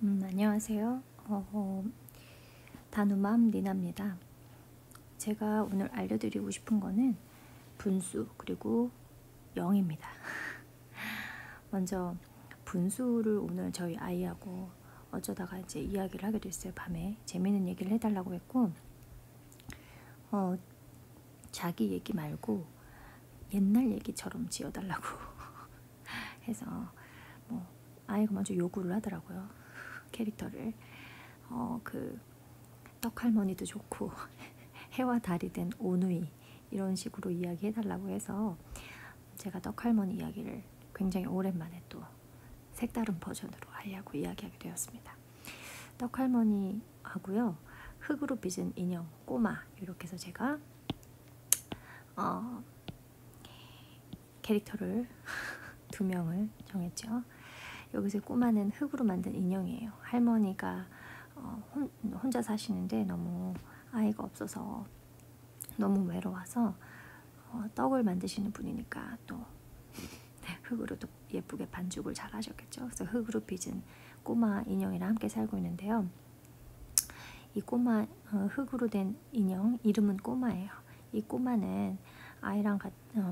안녕하세요. 다누맘 니나입니다. 제가 오늘 알려드리고 싶은 거는 분수 그리고 0입니다. 먼저 분수를 오늘 저희 아이하고 어쩌다가 이제 이야기를 하게 됐어요. 밤에 재미있는 얘기를 해달라고 했고 자기 얘기 말고 옛날 얘기처럼 지어달라고 해서 뭐 아이가 먼저 요구를 하더라고요. 캐릭터를 그 떡할머니도 좋고 해와 달이 된 오누이 이런 식으로 이야기해달라고 해서 제가 떡할머니 이야기를 굉장히 오랜만에 또 색다른 버전으로 아이하고 이야기하게 되었습니다. 떡할머니하고요, 흙으로 빚은 인형 꼬마, 이렇게 해서 제가 캐릭터를 두 명을 정했죠. 여기서 꼬마는 흙으로 만든 인형이에요. 할머니가 혼자 사시는데 너무 아이가 없어서 너무 외로워서 떡을 만드시는 분이니까 또 흙으로 또 예쁘게 반죽을 잘 하셨겠죠. 그래서 흙으로 빚은 꼬마 인형이랑 함께 살고 있는데요. 이 꼬마 흙으로 된 인형 이름은 꼬마예요. 이 꼬마는 아이랑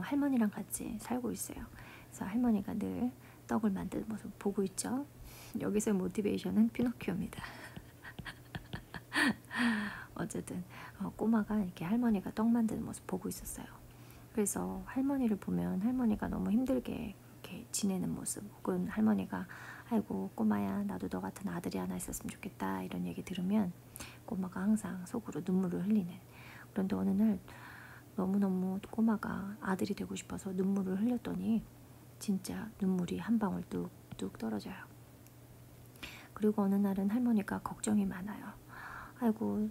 할머니랑 같이 살고 있어요. 그래서 할머니가 늘 떡을 만드는 모습 보고 있죠. 여기서의 모티베이션은 피노키오입니다. 어쨌든 꼬마가 이렇게 할머니가 떡 만드는 모습 보고 있었어요. 그래서 할머니를 보면 할머니가 너무 힘들게 이렇게 지내는 모습, 혹은 할머니가 아이고 꼬마야 나도 너 같은 아들이 하나 있었으면 좋겠다 이런 얘기 들으면 꼬마가 항상 속으로 눈물을 흘리는. 그런데 어느 날 너무너무 꼬마가 아들이 되고 싶어서 눈물을 흘렸더니 진짜 눈물이 한 방울 뚝뚝 떨어져요. 그리고 어느 날은 할머니가 걱정이 많아요. 아이고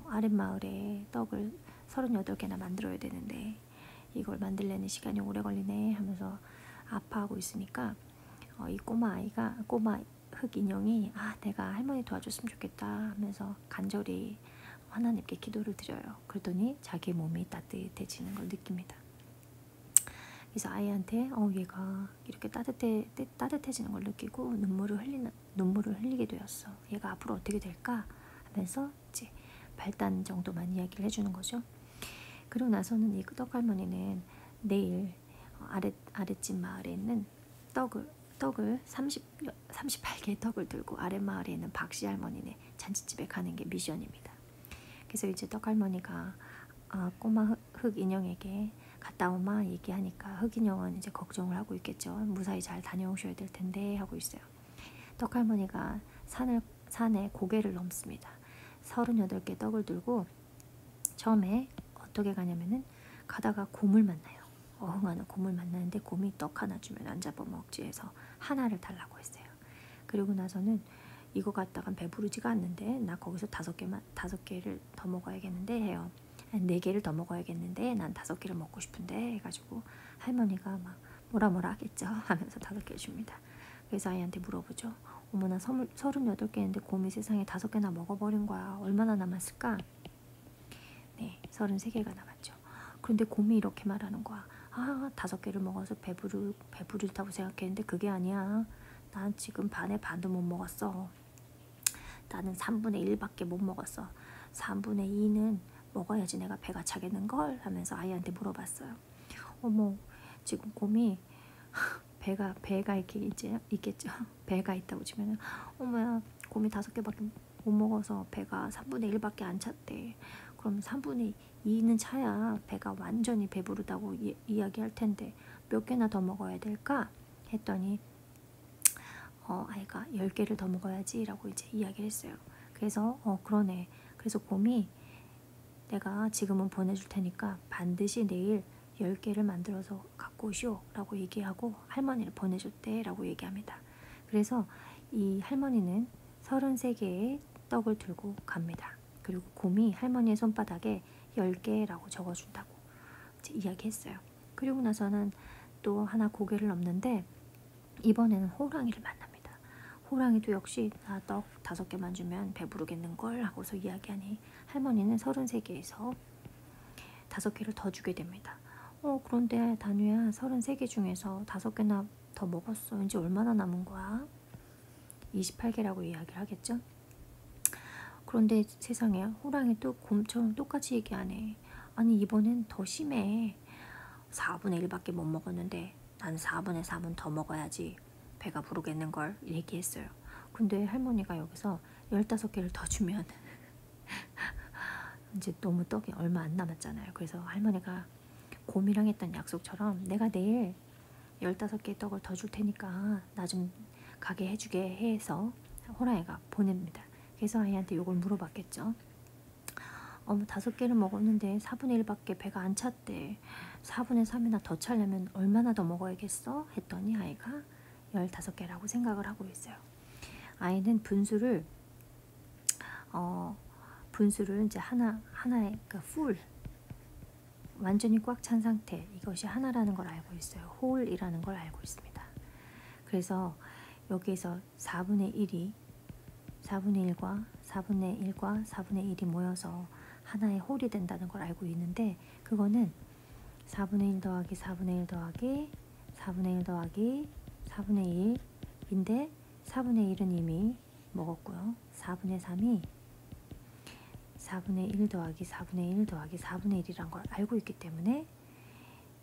아랫마을에 떡을 38개나 만들어야 되는데 이걸 만들려는 시간이 오래 걸리네 하면서 아파하고 있으니까 이 꼬마 흙 인형이 내가 할머니 도와줬으면 좋겠다 하면서 간절히 하나님께 기도를 드려요. 그랬더니 자기 몸이 따뜻해지는 걸 느낍니다. 그래서 아이한테 얘가 이렇게 따뜻해지는 걸 느끼고 눈물을 흘리게 되었어. 얘가 앞으로 어떻게 될까 하면서 이제 발단 정도만 이야기를 해주는 거죠. 그러고 나서는 이 떡할머니는 내일 아랫집 마을에 있는 떡을 38개의 떡을 들고 아랫마을에 있는 박씨 할머니네 잔치집에 가는 게 미션입니다. 그래서 이제 떡할머니가 꼬마 흙 인형에게 갔다 오마 얘기하니까 흙 인형은 이제 걱정을 하고 있겠죠. 무사히 잘 다녀오셔야 될 텐데 하고 있어요. 떡할머니가 산에 고개를 넘습니다. 38개 떡을 들고 처음에 어떻게 가냐면은 가다가 곰을 만나요. 어흥하는 곰을 만나는데 곰이 떡 하나 주면 안 잡아먹지 해서 하나를 달라고 했어요. 그리고 나서는 이거 갖다가 배부르지가 않는데 나 거기서 5개를 더 먹어야겠는데 해요. 4개를 더 먹어야겠는데 난 5개를 먹고 싶은데 해가지고 할머니가 막 뭐라 하겠죠 하면서 5개를 줍니다. 그래서 아이한테 물어보죠. 어머나 38개인데 곰이 세상에 5개나 먹어버린 거야. 얼마나 남았을까? 네, 33개가 남았죠. 그런데 곰이 이렇게 말하는 거야. 5개를 먹어서 배부르다고 생각했는데 그게 아니야. 난 지금 반의 반도 못 먹었어. 나는 3분의 1밖에 못 먹었어. 3분의 2는 먹어야지 내가 배가 차겠는걸? 하면서 아이한테 물어봤어요. 어머, 지금 곰이 배가 이렇게 이제 있겠죠. 배가 있다고 치면은 어머야, 곰이 5개밖에 못 먹어서 배가 3분의 1밖에 안 찼대. 그럼 3분의 2는 차야 배가 완전히 배부르다고 이야기할 텐데 몇 개나 더 먹어야 될까? 했더니 아이가 10개를 더 먹어야지 라고 이제 이야기를 했어요. 그래서 그러네. 그래서 곰이 내가 지금은 보내줄 테니까 반드시 내일 10개를 만들어서 갖고 오시오 라고 얘기하고 할머니를 보내줬대 라고 얘기합니다. 그래서 이 할머니는 33개의 떡을 들고 갑니다. 그리고 곰이 할머니의 손바닥에 10개라고 적어준다고 이제 이야기했어요. 그리고 나서는 또 하나 고개를 넘는데 이번에는 호랑이를 만납니다. 호랑이도 역시 나 떡 5개만 주면 배부르겠는걸 하고서 이야기하니 할머니는 33개에서 5개를 더 주게 됩니다. 그런데 다누야 33개 중에서 5개나 더 먹었어. 이제 얼마나 남은 거야? 28개라고 이야기를 하겠죠. 그런데 세상에 호랑이 또 곰처럼 똑같이 얘기하네. 아니 이번엔 더 심해. 4분의 1밖에 못 먹었는데 난 4분의 3은 더 먹어야지 배가 부르겠는걸 얘기했어요. 근데 할머니가 여기서 15개를 더 주면 이제 너무 떡이 얼마 안 남았잖아요. 그래서 할머니가 곰이랑 했던 약속처럼 내가 내일 15개 떡을 더 줄 테니까 나 좀 가게 해주게 해서 호랑이가 보냅니다. 그래서 아이한테 이걸 물어봤겠죠. 5개를 먹었는데 4분의 1밖에 배가 안 찼대. 4분의 3이나 더 차려면 얼마나 더 먹어야겠어? 했더니 아이가 15개라고 생각을 하고 있어요. 아이는 분수를 이제 하나의 그 풀 완전히 꽉 찬 상태, 이것이 하나라는 걸 알고 있어요. 홀이라는 걸 알고 있습니다. 그래서 여기에서 4분의 1과 4분의 1이 모여서 하나의 홀이 된다는 걸 알고 있는데, 그거는 4분의 1 더하기 4분의 1 더하기 4분의 1 더하기 4분의 1인데 4분의 1은 이미 먹었고요. 4분의 3이 4분의 1 더하기 4분의 1 더하기 4분의 1이란 걸 알고 있기 때문에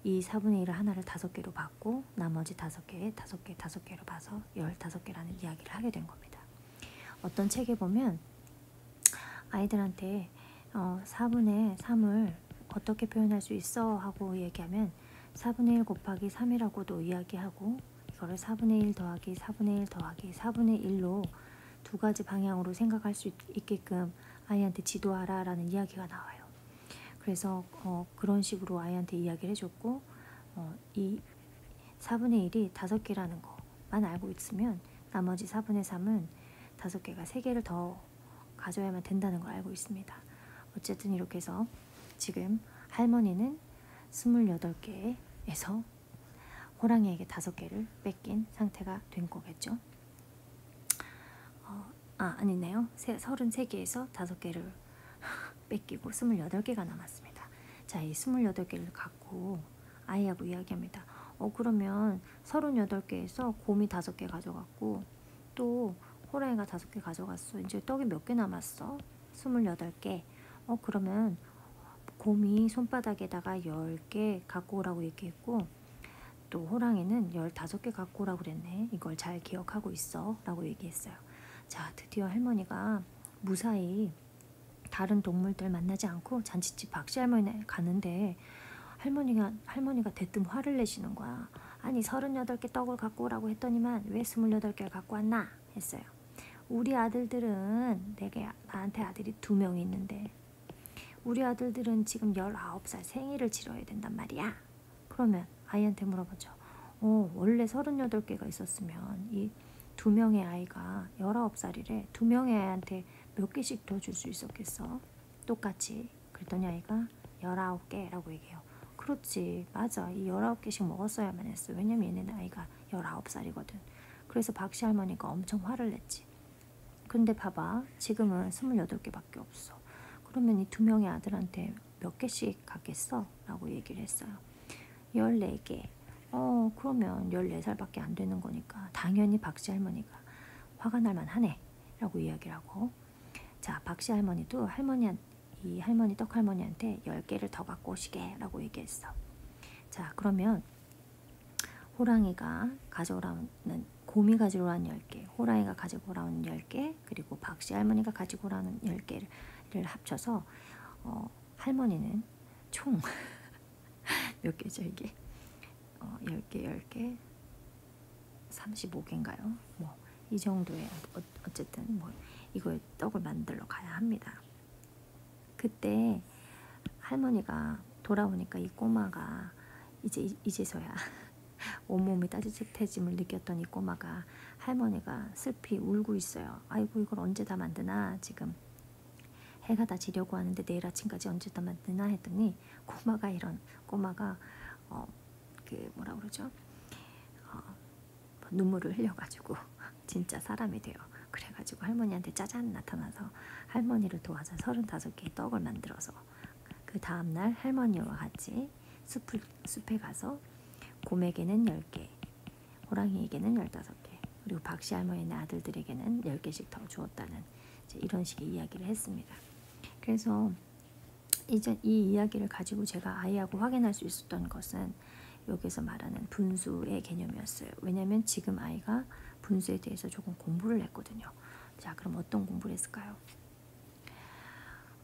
이 4분의 1을 하나를 5개로 받고 나머지 5개로 봐서 15개라는 이야기를 하게 된 겁니다. 어떤 책에 보면 아이들한테 4분의 3을 어떻게 표현할 수 있어? 하고 얘기하면 4분의 1 곱하기 3이라고도 이야기하고, 이거를 4분의 1 더하기 4분의 1 더하기 4분의 1로 두 가지 방향으로 생각할 수 있게끔 아이한테 지도하라 라는 이야기가 나와요. 그래서 그런 식으로 아이한테 이야기를 해줬고, 이 4분의 1이 5개라는 것만 알고 있으면 나머지 4분의 3은 5개가 3개를 더 가져야만 된다는 걸 알고 있습니다. 어쨌든 이렇게 해서 지금 할머니는 28개에서 호랑이에게 5개를 뺏긴 상태가 된 거겠죠. 아니네요. 33개에서 5개를 뺏기고 28개가 남았습니다. 자, 이 28개를 갖고 아이하고 이야기합니다. 그러면 38개에서 곰이 5개 가져갔고 또 호랑이가 5개 가져갔어. 이제 떡이 몇 개 남았어? 28개. 그러면 곰이 손바닥에다가 10개 갖고 오라고 얘기했고, 또 호랑이는 15개 갖고 오라고 그랬네. 이걸 잘 기억하고 있어 라고 얘기했어요. 자, 드디어 할머니가 무사히 다른 동물들 만나지 않고 잔치집 박씨할머니네 가는데 할머니가 대뜸 화를 내시는 거야. 아니 38개 떡을 갖고 오라고 했더니만 왜 28개를 갖고 왔나 했어요. 우리 아들들은 나한테 아들이 2명이 있는데 우리 아들들은 지금 19살 생일을 치러야 된단 말이야. 그러면 아이한테 물어보죠. 원래 38개가 있었으면 이 2명의 아이가 19살이래. 2명의 아이한테 몇 개씩 더 줄 수 있었겠어? 똑같이. 그랬더니 아이가 19개라고 얘기해요. 그렇지, 맞아. 이 19개씩 먹었어야만 했어. 왜냐면 얘네는 아이가 19살이거든. 그래서 박씨 할머니가 엄청 화를 냈지. 근데 봐봐, 지금은 28개밖에 없어. 그러면 이 2명의 아들한테 몇 개씩 갖겠어? 라고 얘기를 했어요. 14개. 그러면 14살밖에 안 되는 거니까 당연히 박씨 할머니가 화가 날만 하네 라고 이야기를 하고, 자, 박씨 할머니도 이 할머니 떡할머니한테 10개를 더 갖고 오시게 라고 얘기했어. 자, 그러면 호랑이가 가져오라는 곰이 가져오라는 10개, 호랑이가 가지고 오라는 10개, 그리고 박씨 할머니가 가지고 오라는 10개를 합쳐서 할머니는 총 몇 개죠 이게? 10개 35개인가요? 뭐 이 정도의 어쨌든 뭐 이걸 떡을 만들러 가야 합니다. 그때 할머니가 돌아오니까 이 꼬마가 이제서야 온몸이 따뜻해짐을 느꼈던 이 꼬마가 할머니가 슬피 울고 있어요. 아이고 이걸 언제 다 만드나, 지금 해가 다 지려고 하는데 내일 아침까지 언제 다 만드나 했더니 꼬마가 그 뭐라 그러죠? 눈물을 흘려가지고 진짜 사람이 돼요. 그래가지고 할머니한테 짜잔 나타나서 할머니를 도와서 35개의 떡을 만들어서 그 다음날 할머니와 같이 숲에 가서 곰에게는 10개, 호랑이에게는 15개, 그리고 박씨 할머니네 아들들에게는 10개씩 더 주었다는 이제 이런 식의 이야기를 했습니다. 그래서 이제 이 이야기를 가지고 제가 아이하고 확인할 수 있었던 것은 여기서 말하는 분수의 개념이었어요. 왜냐하면 지금 아이가 분수에 대해서 조금 공부를 했거든요. 자, 그럼 어떤 공부를 했을까요?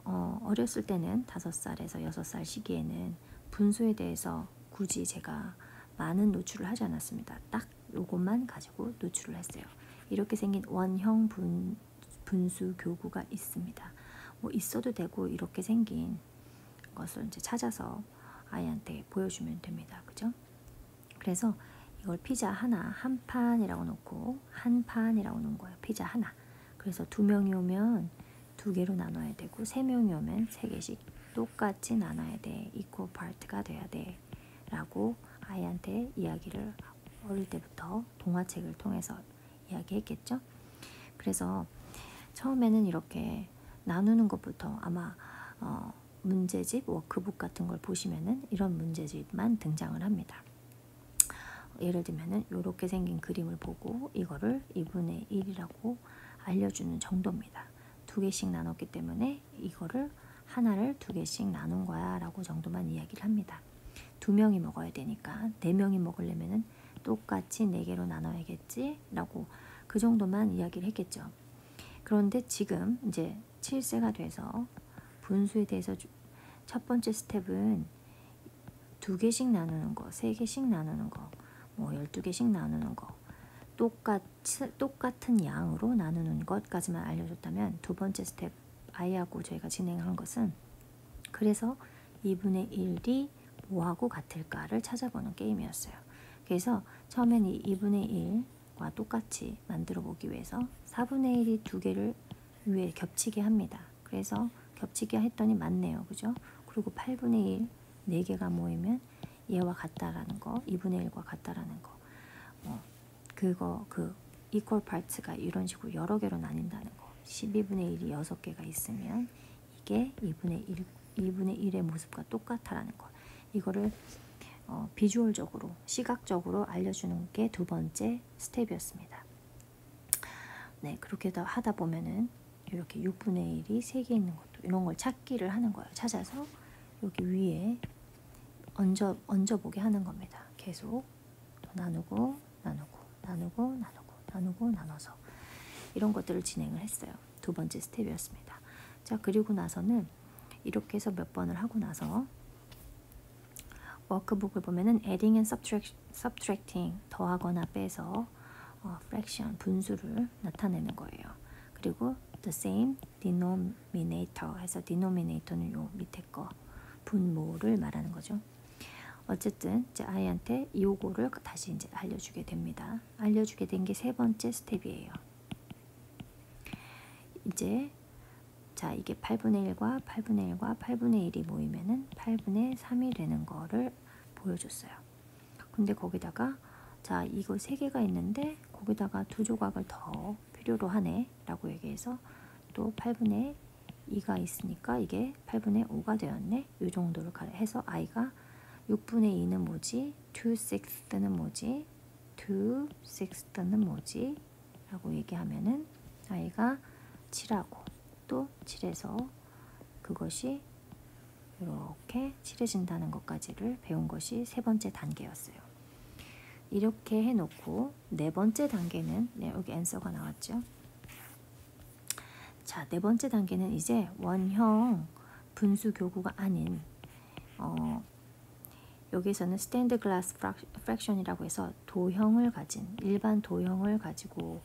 어렸을 때는 5살에서 6살 시기에는 분수에 대해서 굳이 제가 많은 노출을 하지 않았습니다. 딱 요것만 가지고 노출을 했어요. 이렇게 생긴 원형 분수 교구가 있습니다. 뭐 있어도 되고 이렇게 생긴 것을 이제 찾아서 아이한테 보여주면 됩니다. 그죠? 그래서 이걸 피자 하나 한 판이라고 놓고 한 판이라고 놓은 거예요. 피자 하나. 그래서 2명이 오면 2개로 나눠야 되고 3명이 오면 3개씩 똑같이 나눠야 돼. 이퀄 파트가 돼야 돼. 라고 아이한테 이야기를 어릴 때부터 동화책을 통해서 이야기했겠죠. 그래서 처음에는 이렇게 나누는 것부터 아마 문제집, 워크북 같은 걸 보시면은 이런 문제집만 등장을 합니다. 예를 들면은 이렇게 생긴 그림을 보고 이거를 2분의 1이라고 알려주는 정도입니다. 2개씩 나눴기 때문에 이거를 하나를 2개씩 나눈 거야 라고 정도만 이야기를 합니다. 2명이 먹어야 되니까 4명이 먹으려면은 똑같이 4개로 나눠야겠지 라고 그 정도만 이야기를 했겠죠. 그런데 지금 이제 7세가 돼서 분수에 대해서 첫 번째 스텝은 2개씩 나누는 거, 3개씩 나누는 거, 뭐 12개씩 나누는 거, 똑같은 양으로 나누는 것까지만 알려줬다면 두 번째 스텝 아이하고 저희가 진행한 것은 그래서 2분의 1이 뭐하고 같을까를 찾아보는 게임이었어요. 그래서 처음엔 이 2분의 1과 똑같이 만들어 보기 위해서 4분의 1이 2개를 위에 겹치게 합니다. 그래서 겹치게 했더니 맞네요. 그죠? 그리고 8분의 1 4개가 모이면 얘와 같다라는 거, 2분의 1과 같다라는 거. 그 equal parts가 이런 식으로 여러 개로 나뉜다는 거. 12분의 1이 6개가 있으면 이게 2분의 1의 모습과 똑같다라는 거. 이거를 비주얼적으로, 시각적으로 알려주는 게 두 번째 스텝이었습니다. 네, 그렇게 하다 보면은 이렇게 6분의 1이 3개 있는 것도 이런 걸 찾기를 하는 거예요. 찾아서 여기 위에 얹어보게 하는 겁니다. 계속 나누고 나눠서 이런 것들을 진행을 했어요. 두 번째 스텝이었습니다. 자, 그리고 나서는 이렇게 해서 몇 번을 하고 나서 워크북을 보면은 adding and subtracting 더하거나 빼서 fraction 분수를 나타내는 거예요. 그리고 the same denominator 해서 denominator는 요 밑에 거 분모를 말하는 거죠. 어쨌든 이제 아이한테 요거를 다시 이제 알려주게 됩니다. 알려주게 된 게 세 번째 스텝이에요. 이제 자, 이게 8분의 1과 8분의 1과 8분의 1이 모이면은 8분의 3이 되는 거를 보여줬어요. 근데 거기다가 자, 이거 3개가 있는데 거기다가 2조각을 더 필요로 하네 라고 얘기해서 또 8분의 2가 있으니까 이게 8분의 5가 되었네. 이 정도를 해서 아이가 6분의 2는 뭐지? 2/6는 뭐지? 2/6는 뭐지? 라고 얘기하면은 아이가 7하고 또 7에서 그것이 이렇게 칠해진다는 것까지를 배운 것이 세 번째 단계였어요. 이렇게 해놓고 네 번째 단계는 여기 앤서가 나왔죠. 자, 네 번째 단계는 이제 원형 분수 교구가 아닌 여기서는 스탠드 글라스 프랙션이라고 해서 도형을 가진 일반 도형을 가지고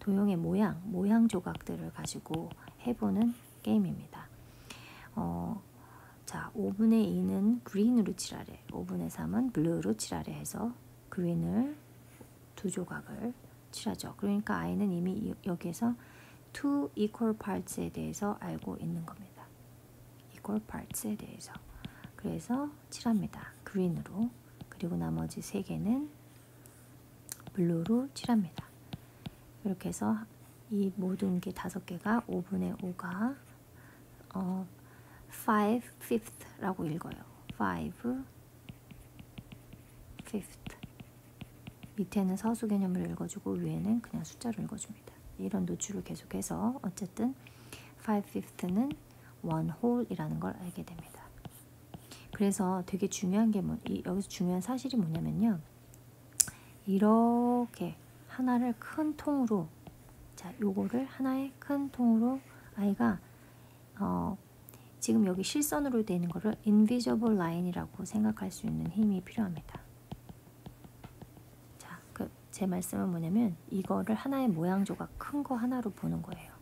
도형의 모양 조각들을 가지고 해보는 게임입니다. 자, 5분의 2는 그린으로 칠하래, 5분의 3은 블루로 칠하래 해서 그린을 2조각을 칠하죠. 그러니까 아이는 이미 여기에서 two equal parts에 대해서 알고 있는 겁니다. equal parts에 대해서. 그래서 칠합니다. 그린으로. 그리고 나머지 3개는 블루로 칠합니다. 이렇게 해서 이 모든 게 5개가 5분의 5가 5/5라고 읽어요. 5/5 밑에는 서술 개념을 읽어주고 위에는 그냥 숫자를 읽어줍니다. 이런 노출을 계속해서 어쨌든 5/5는 1whole이라는 걸 알게 됩니다. 그래서 되게 중요한 게 여기서 중요한 사실이 뭐냐면요. 이렇게 하나를 큰 통으로, 자, 요거를 하나의 큰 통으로 아이가 지금 여기 실선으로 되어 있는 거를 invisible line이라고 생각할 수 있는 힘이 필요합니다. 자, 제 말씀은 뭐냐면 이거를 하나의 모양 조각 큰 거 하나로 보는 거예요.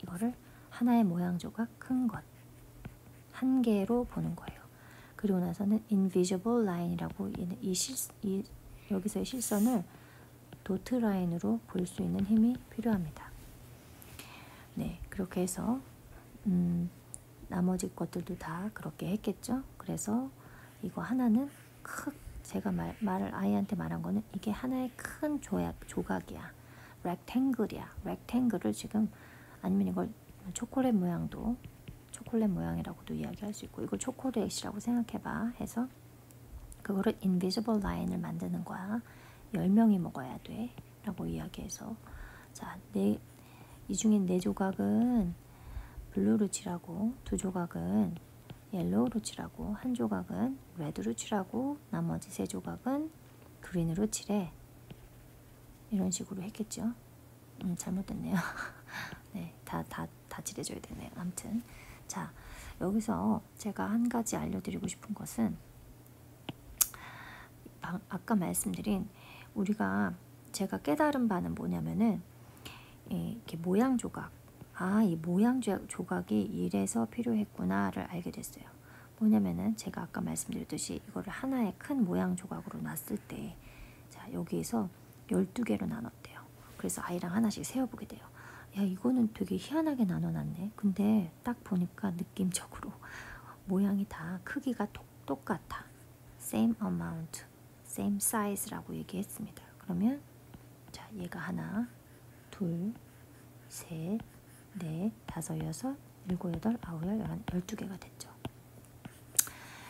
이거를 하나의 모양 조각 큰 것 한 개로 보는 거예요. 그리고 나서는 invisible line이라고 여기서의 실선을 도트 라인으로 볼 수 있는 힘이 필요합니다. 네, 그렇게 해서 나머지 것들도 다 그렇게 했겠죠. 그래서 이거 하나는 제가 말을 아이한테 말한 거는 이게 하나의 큰 조각이야. rectangle이야. rectangle을 지금, 아니면 이걸 초콜릿 모양이라고도 이야기할 수 있고, 이걸 초콜릿이라고 생각해봐 해서 그거를 invisible line을 만드는 거야. 10명이 먹어야 돼 라고 이야기해서, 자, 이 중에 4조각은 블루로 칠하고 2조각은 옐로우로 칠하고 1조각은 레드로 칠하고 나머지 3조각은 그린으로 칠해. 이런 식으로 했겠죠. 잘못됐네요. 네, 다 칠해줘야 되네요. 아무튼 자, 여기서 제가 한 가지 알려드리고 싶은 것은 아까 말씀드린 제가 깨달은 바는 뭐냐면은 이렇게 모양 조각, 이 모양 조각이 이래서 필요했구나를 알게 됐어요. 뭐냐면은 제가 아까 말씀드렸듯이 이거를 하나의 큰 모양 조각으로 놨을 때, 자, 여기에서 12개로 나눴대요. 그래서 아이랑 하나씩 세어보게 돼요. 야, 이거는 되게 희한하게 나눠놨네. 근데 딱 보니까 느낌적으로 모양이 다 크기가 똑같아. same amount, same size라고 얘기했습니다. 그러면 자, 얘가 하나, 둘, 셋, 넷, 다섯, 여섯, 일곱, 여덟, 아홉, 열, 12개가 됐죠.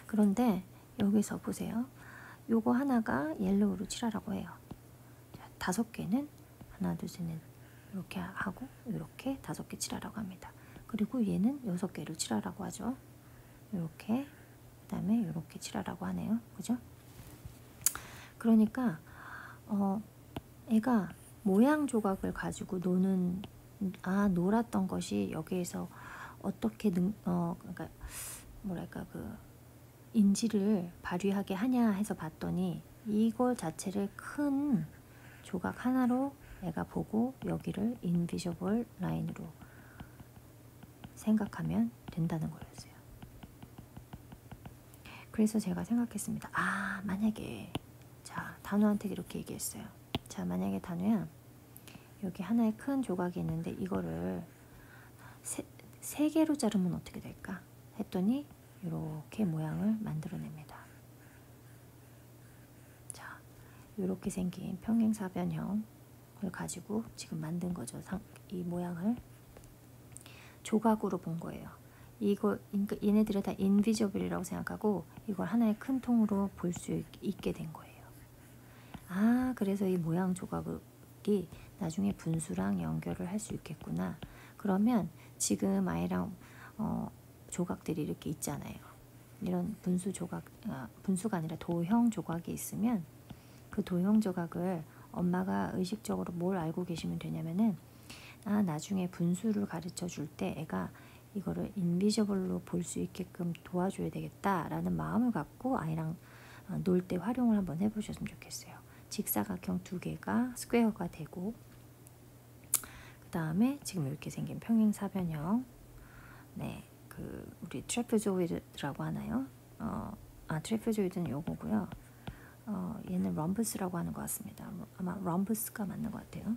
그런데 여기서 보세요. 요거 하나가 옐로우로 칠하라고 해요. 자, 5개는 하나, 둘, 셋, 넷 이렇게 하고 이렇게 5개 칠하라고 합니다. 그리고 얘는 6개로 칠하라고 하죠. 이렇게, 그 다음에 이렇게 칠하라고 하네요. 그죠? 그러니까 애가 모양 조각을 가지고 놀았던 것이 여기에서 어떻게 그러니까 뭐랄까 인지를 발휘하게 하냐 해서 봤더니 이걸 자체를 큰 조각 하나로 애가 보고 여기를 invisible line으로 생각하면 된다는 거였어요. 그래서 제가 생각했습니다. 만약에, 자, 단우한테 이렇게 얘기했어요. 자, 만약에 단우야, 여기 하나의 큰 조각이 있는데 이거를 3개로 자르면 어떻게 될까? 했더니 이렇게 모양을 만들어냅니다. 자, 이렇게 생긴 평행사변형을 가지고 지금 만든 거죠. 이 모양을 조각으로 본 거예요. 그러니까 얘네들을 다 인비저블이라고 생각하고 이걸 하나의 큰 통으로 볼 수 있게 된 거예요. 그래서 이 모양 조각이 나중에 분수랑 연결을 할 수 있겠구나. 그러면 지금 아이랑 조각들이 이렇게 있잖아요. 이런 분수가 아니라 도형 조각이 있으면 그 도형 조각을 엄마가 의식적으로 뭘 알고 계시면 되냐면은 나중에 분수를 가르쳐 줄 때 애가 이거를 인비저블로 볼 수 있게끔 도와줘야 되겠다라는 마음을 갖고 아이랑 놀 때 활용을 한번 해보셨으면 좋겠어요. 직사각형 2개가 스퀘어가 되고, 그 다음에 지금 이렇게 생긴 평행사변형, 네, 우리 트래페조이드라고 하나요? 트래페조이드는 요거고요. 얘는 럼버스라고 하는 것 같습니다. 아마 럼버스가 맞는 것 같아요.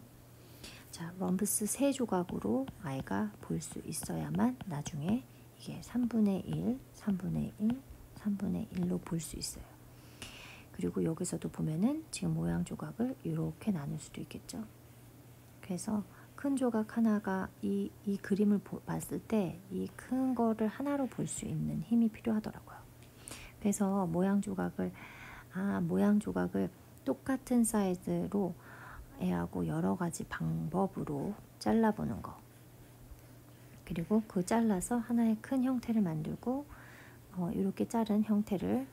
자, 럼버스 3조각으로 아이가 볼 수 있어야만 나중에 이게 3분의 1, 3분의 1, 3분의 1로 볼 수 있어요. 그리고 여기서도 보면은 지금 모양 조각을 이렇게 나눌 수도 있겠죠. 그래서 큰 조각 하나가 이 그림을 봤을 때 이 큰 거를 하나로 볼 수 있는 힘이 필요하더라고요. 그래서 모양 조각을 똑같은 사이즈로 애하고 여러 가지 방법으로 잘라보는 거. 그리고 그 잘라서 하나의 큰 형태를 만들고 이렇게 자른 형태를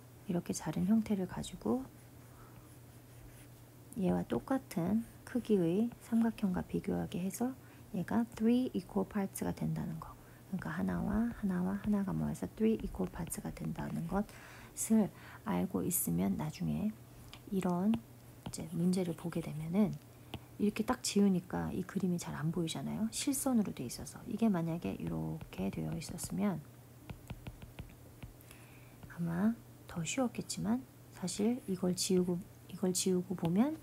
가지고 얘와 똑같은 크기의 삼각형과 비교하게 해서 얘가 3 equal parts가 된다는 거. 그러니까 하나가 모여서 3 equal parts가 된다는 것을 알고 있으면 나중에 이런 이제 문제를 보게 되면은 이렇게 딱 지우니까 이 그림이 잘 안 보이잖아요. 실선으로 돼 있어서. 이게 만약에 이렇게 되어 있었으면 아마 더 쉬웠겠지만 사실 이걸 지우고 보면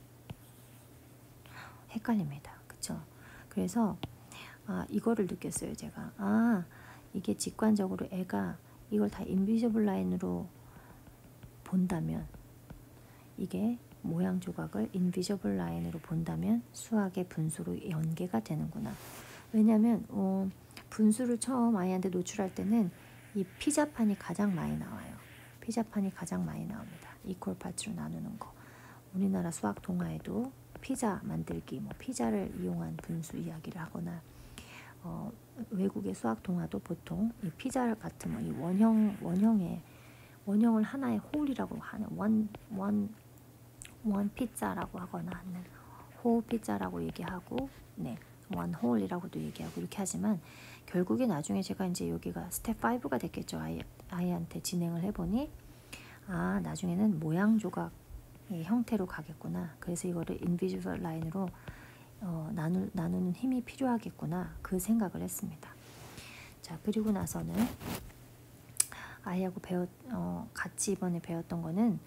헷갈립니다. 그쵸? 그래서 이거를 느꼈어요. 제가 이게 직관적으로 애가 이걸 다 인비저블 라인으로 본다면, 이게 모양 조각을 인비저블 라인으로 본다면 수학의 분수로 연계가 되는구나. 왜냐하면 분수를 처음 아이한테 노출할 때는 이 피자판이 가장 많이 나와요. 피자판이 가장 많이 나옵니다. 이퀄 파츠로 나누는 거. 우리나라 수학 동화에도 피자 만들기, 피자를 이용한 분수 이야기를 하거나 외국의 수학 동화도 보통 이 피자 같은 이 원형을 하나의 홀이라고 하는 원 피자라고 하거나 하는 홀 피자라고 얘기하고, 원 홀이라고도 얘기하고 이렇게 하지만 결국에 나중에 제가 이제 여기가 스텝 5가 됐겠죠. 아이한테 진행을 해보니 나중에는 모양 조각 형태로 가겠구나. 그래서 이거를 인비주얼 라인으로 나누는 힘이 필요하겠구나. 그 생각을 했습니다. 자, 그리고 나서는 아이하고 같이 이번에 배웠던 거는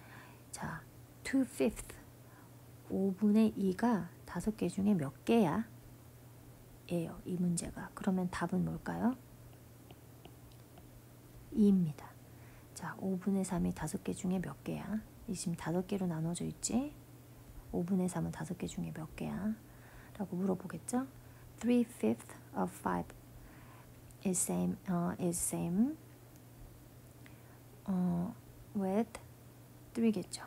2/5 5분의 2가 5개 중에 몇 개야? 예요. 이 문제가. 그러면 답은 뭘까요? 2입니다. 자, 5분의 3이 5개 중에 몇 개야? 이 지금 5개로 나눠져 있지? 5분의 3은 5개 중에 몇 개야? 라고 물어보겠죠? 3/5 of 5 is same with 3겠죠.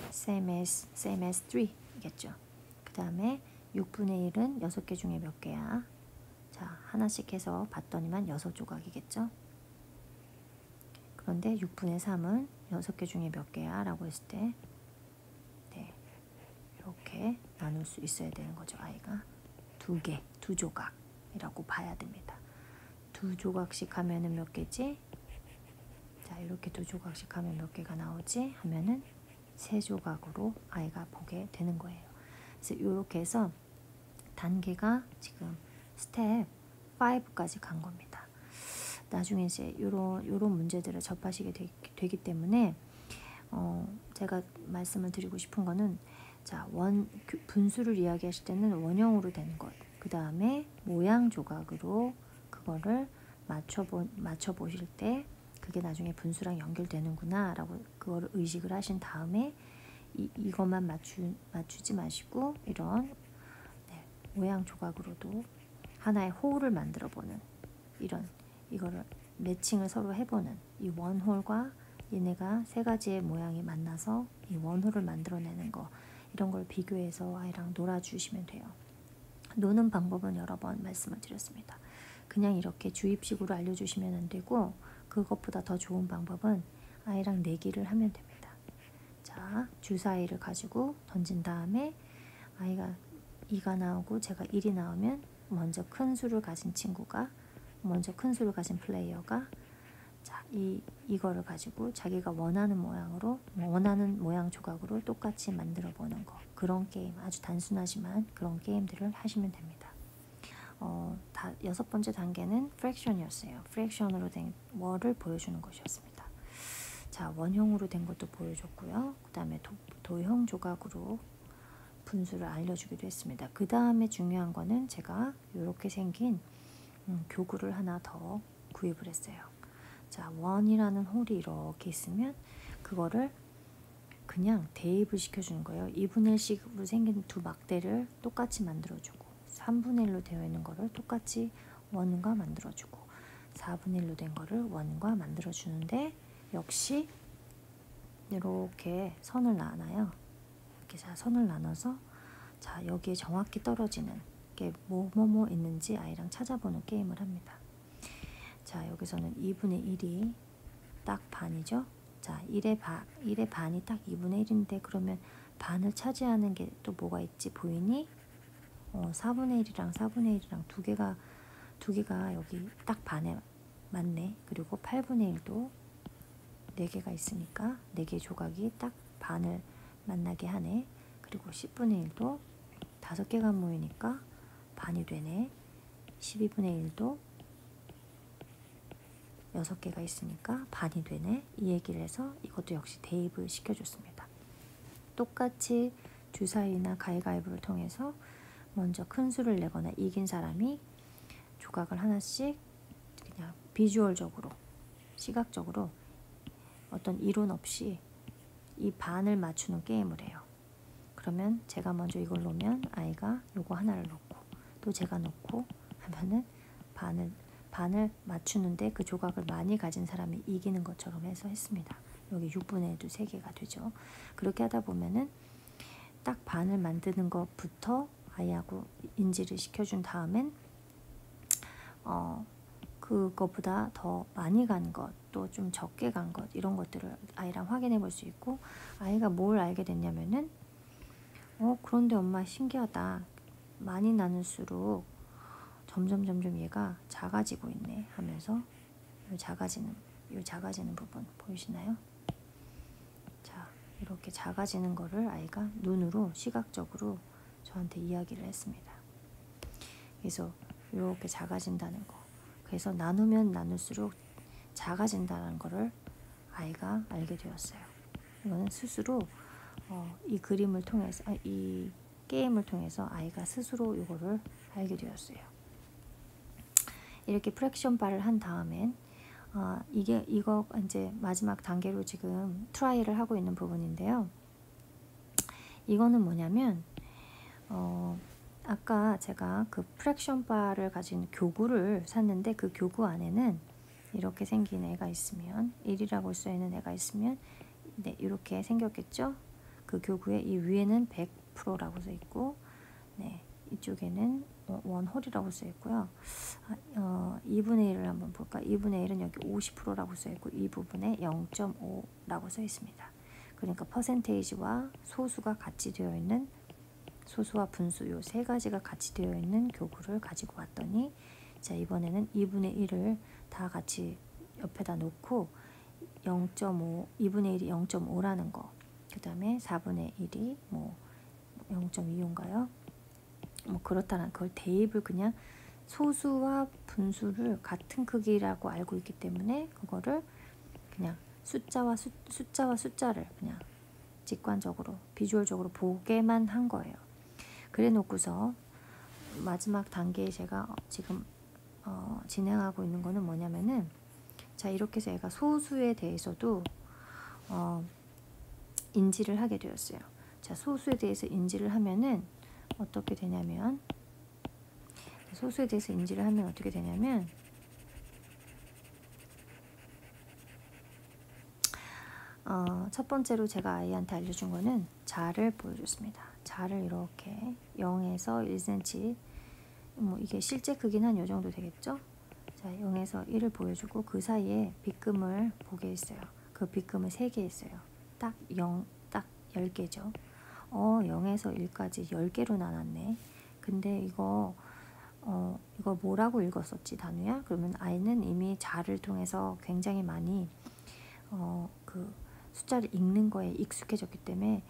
same as 3겠죠. 그 다음에 6분의 1은 6개 중에 몇 개야? 자, 하나씩 해서 봤더니만 6조각이겠죠. 그런데 6분의 3은 6개 중에 몇 개야? 라고 했을 때 이렇게 나눌 수 있어야 되는 거죠. 아이가 2개, 2조각이라고 봐야 됩니다. 2조각씩 하면은 몇 개지? 자, 이렇게 2조각씩 하면 몇 개가 나오지? 하면은 3조각으로 아이가 보게 되는 거예요. 그래서 이렇게 해서 단계가 지금 스텝 5까지 간 겁니다. 나중에 이제 요런 문제들을 접하시게 되기 때문에 제가 말씀을 드리고 싶은 거는, 자, 분수를 이야기하실 때는 원형으로 된 것, 그 다음에 모양 조각으로 그거를 맞춰 보실 때 그게 나중에 분수랑 연결되는구나 라고 그거를 의식을 하신 다음에 이것만 맞추지 마시고 이런 모양 조각으로도 하나의 홀을 만들어 보는, 이거를 매칭을 서로 해보는, 이 원홀과 얘네가 세 가지의 모양이 만나서 이 원홀을 만들어내는 거, 이런 걸 비교해서 아이랑 놀아주시면 돼요. 노는 방법은 여러 번 말씀을 드렸습니다. 그냥 이렇게 주입식으로 알려주시면 안 되고, 그것보다 더 좋은 방법은 아이랑 내기를 하면 됩니다. 자, 주사위를 가지고 던진 다음에 아이가 2가 나오고 제가 1이 나오면 먼저 큰 수를 가진 플레이어가 이거를 가지고 자기가 원하는 모양 조각으로 똑같이 만들어 보는 거, 그런 게임, 아주 단순하지만 그런 게임들을 하시면 됩니다. 6번째 단계는 프랙션이었어요. 프랙션으로 된 월을 보여주는 것이었습니다. 자, 원형으로 된 것도 보여줬고요. 그 다음에 도형 조각으로 분수를 알려주기도 했습니다. 그 다음에 중요한 거는 제가 이렇게 생긴 교구를 하나 더 구입을 했어요. 자, 원이라는 홀이 이렇게 있으면 그거를 그냥 대입을 시켜주는 거예요. 2분의 1씩으로 생긴 두 막대를 똑같이 만들어주고, 3분의 1로 되어 있는 거를 똑같이 원과 만들어주고, 4분의 1로 된 거를 원과 만들어주는데, 역시 이렇게 선을 나눠요. 이렇게 자 선을 나눠서 자 여기에 정확히 떨어지는 게 뭐뭐뭐 있는지 아이랑 찾아보는 게임을 합니다. 자 여기서는 2분의 1이 딱 반이죠. 자 1의 반이 딱 2분의 1인데 그러면 반을 차지하는 게 또 뭐가 있지 보이니? 4분의 1이랑 4분의 1이랑 두 개가 여기 딱 반에 맞네. 그리고 8분의 1도 4개가 있으니까 4개 조각이 딱 반을 만나게 하네. 그리고 10분의 1도 5개가 모이니까 반이 되네. 12분의 1도 6개가 있으니까 반이 되네. 이 얘기를 해서 이것도 역시 대입을 시켜줬습니다. 똑같이 주사위나 가위가위보를 통해서 먼저 큰 수를 내거나 이긴 사람이 조각을 하나씩 그냥 비주얼적으로 시각적으로 어떤 이론 없이 이 반을 맞추는 게임을 해요. 그러면 제가 먼저 이걸 놓으면 아이가 요거 하나를 놓고 또 제가 놓고 하면은 반을 맞추는데 그 조각을 많이 가진 사람이 이기는 것처럼 해서 했습니다. 여기 6분의 1도 3개가 되죠. 그렇게 하다 보면은 딱 반을 만드는 것부터 아이하고 인지를 시켜준 다음엔 그거보다 더 많이 간 것, 또 좀 적게 간 것 이런 것들을 아이랑 확인해 볼 수 있고 아이가 뭘 알게 됐냐면은 그런데 엄마 신기하다. 많이 나눌수록 점점 얘가 작아지고 있네 하면서 요 작아지는 부분 보이시나요? 자 이렇게 작아지는 거를 아이가 눈으로 시각적으로 저한테 이야기를 했습니다. 그래서 이렇게 작아진다는 거. 그래서 나누면 나눌수록 작아진다는 거를 아이가 알게 되었어요. 이거는 스스로 이 그림을 통해서 이 게임을 통해서 아이가 스스로 이거를 알게 되었어요. 이렇게 프랙션 바를 한 다음엔 이거 이제 마지막 단계로 지금 트라이를 하고 있는 부분인데요. 이거는 뭐냐면 아까 제가 그 프랙션 바를 가진 교구를 샀는데 그 교구 안에는 이렇게 생긴 애가 있으면 1이라고 써있는 애가 있으면 네, 이렇게 생겼겠죠? 그 교구에 이 위에는 100%라고 써 있고 네, 이쪽에는 원홀이라고 써 있고요. 2분의 1을 한번 볼까? 2분의 1은 여기 50%라고 써 있고 이 부분에 0.5라고 써 있습니다. 그러니까 퍼센테이지와 소수가 같이 되어 있는 소수와 분수 요 세 가지가 같이 되어 있는 교구를 가지고 왔더니 자 이번에는 2분의 1을 다 같이 옆에다 놓고 0.5 2분의 1이 0.5라는 거 그 다음에 4분의 1이 뭐 0.25인가요? 뭐 그렇다는 그걸 대입을 그냥 소수와 분수를 같은 크기라고 알고 있기 때문에 그거를 그냥 숫자와 숫자를 그냥 직관적으로 비주얼적으로 보게만 한 거예요. 그래 놓고서 마지막 단계에 제가 지금 진행하고 있는 거는 뭐냐면은 자 이렇게 해서 얘가 소수에 대해서도 인지를 하게 되었어요. 자 소수에 대해서 인지를 하면은 어떻게 되냐면 소수에 대해서 인지를 하면 어떻게 되냐면 첫 번째로 제가 아이한테 알려준 거는 자를 보여줬습니다. 자를 이렇게 0에서 1cm 뭐 이게 실제 크기는 한 요 정도 되겠죠? 자 0에서 1을 보여주고 그 사이에 빗금을 보게 했어요. 그 빗금을 3개 했어요. 딱 10개죠. 0에서 1까지 10개로 나눴네. 근데 이거 뭐라고 읽었었지 다누야? 그러면 아이는 이미 자를 통해서 굉장히 많이 그 숫자를 읽는 거에 익숙해졌기 때문에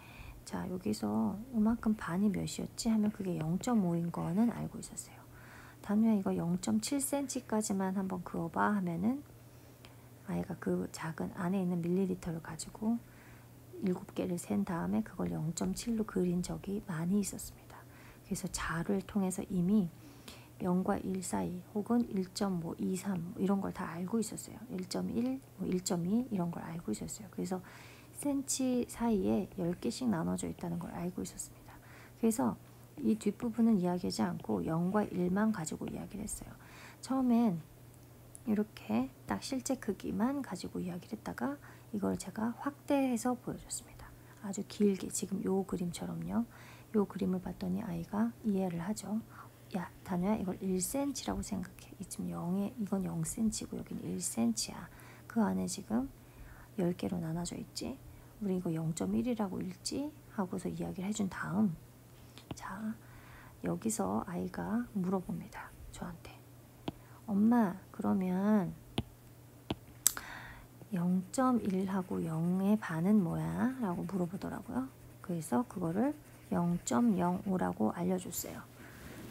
자 여기서 이만큼 반이 몇이었지 하면 그게 0.5인 거는 알고 있었어요. 다누야 이거 0.7cm까지만 한번 그어봐 하면은 아이가 그 작은 안에 있는 밀리리터를 가지고 7개를 센 다음에 그걸 0.7로 그린 적이 많이 있었습니다. 그래서 자를 통해서 이미 0과 1 사이 혹은 1.23 이런 걸 다 알고 있었어요. 1.1, 1.2 이런 걸 알고 있었어요. 그래서 센치 사이에 10개씩 나눠져 있다는 걸 알고 있었습니다. 그래서 이 뒷부분은 이야기하지 않고 0과 1만 가지고 이야기를 했어요. 처음엔 이렇게 딱 실제 크기만 가지고 이야기를 했다가 이걸 제가 확대해서 보여줬습니다. 아주 길게 지금 요 그림처럼요. 요 그림을 봤더니 아이가 이해를 하죠. 야, 다누야, 이걸 1cm라고 생각해. 지금 0에 이건 0cm고 여기는 1cm야. 그 안에 지금 10개로 나눠져 있지. 우리 이거 0.1이라고 읽지? 하고서 이야기를 해준 다음, 자, 여기서 아이가 물어봅니다. 저한테. 엄마, 그러면 0.1하고 0의 반은 뭐야? 라고 물어보더라고요. 그래서 그거를 0.05라고 알려줬어요.